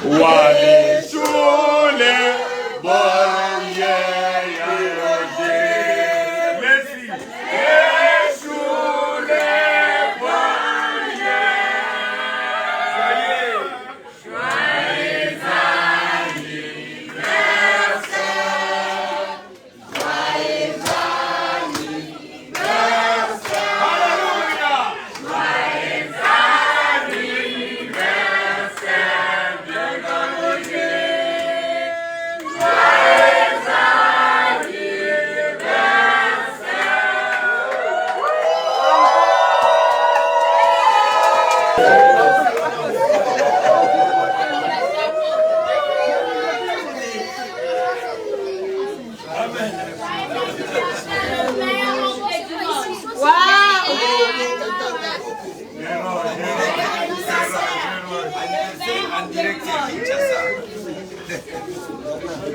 Wale Chule Boye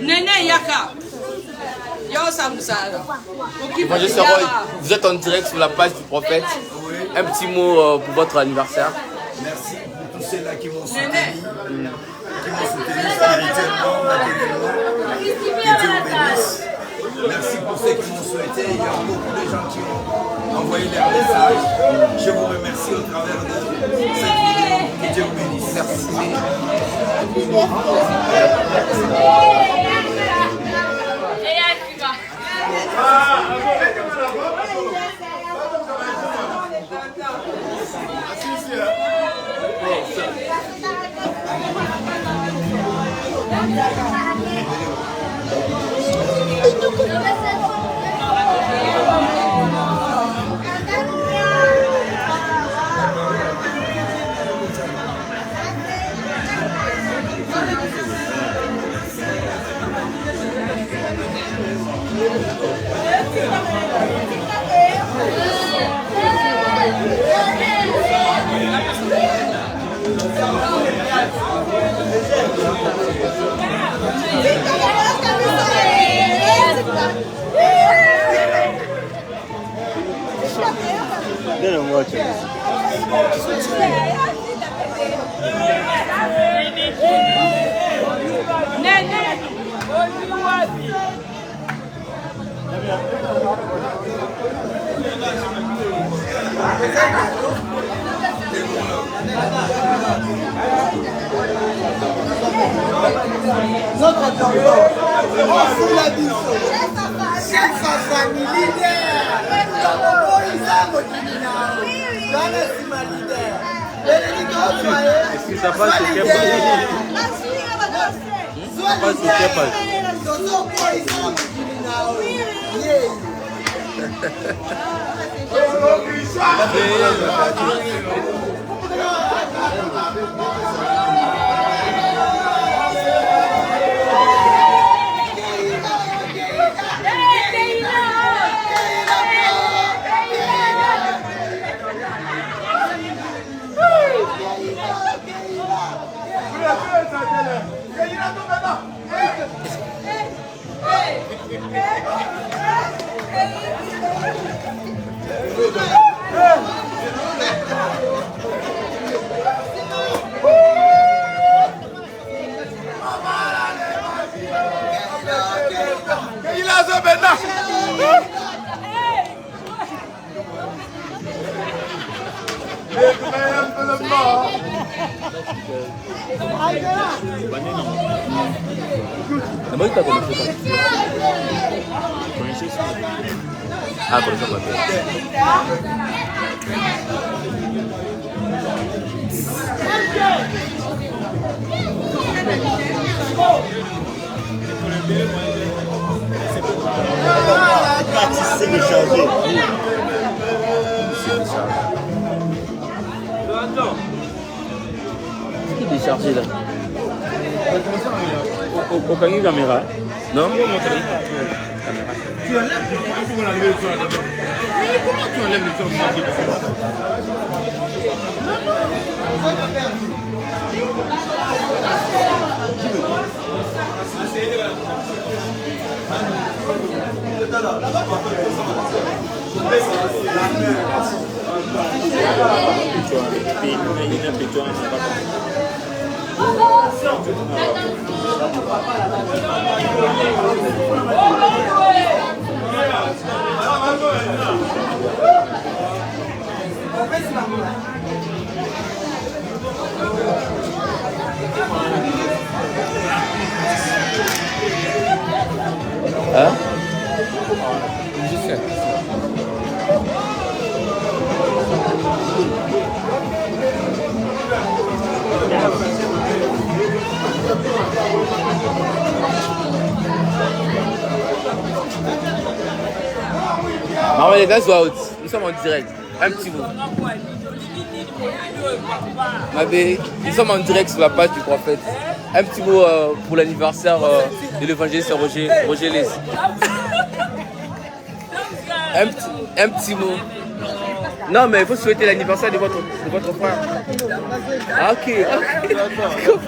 Nene Yaka. Vous êtes en direct sur la page du prophète. Un petit mot pour votre anniversaire. Merci pour tous ceux-là qui m'ont soutenu, spirituellement, matériellement. Que Dieu vous bénisse. Merci pour ceux qui m'ont souhaité. Il y a beaucoup de gens qui ont envoyé leurs messages. Je vous remercie au travers de cette vidéo. Que Dieu vous bénisse. Merci. Notre tonton, on fout la bise. Chef Safani, leader. Est-ce que ça passe sur quelle page? Ça passe sur quelle page? Ah, por eso C'est déchargé. Qui est déchargé là? Au cahier caméra. Non? Tu enlèves comment enlever le son à ta. Mais comment tu enlèves le son? Hein? Je sais. Maman, les gars, nous sommes en direct. Un petit mot. Ma bébé, nous sommes en direct sur la page du prophète. Un petit mot pour l'anniversaire de l'évangéliste Roger Les. Un petit mot. Non, mais il faut souhaiter l'anniversaire de votre frère. Ah, ok. Ok.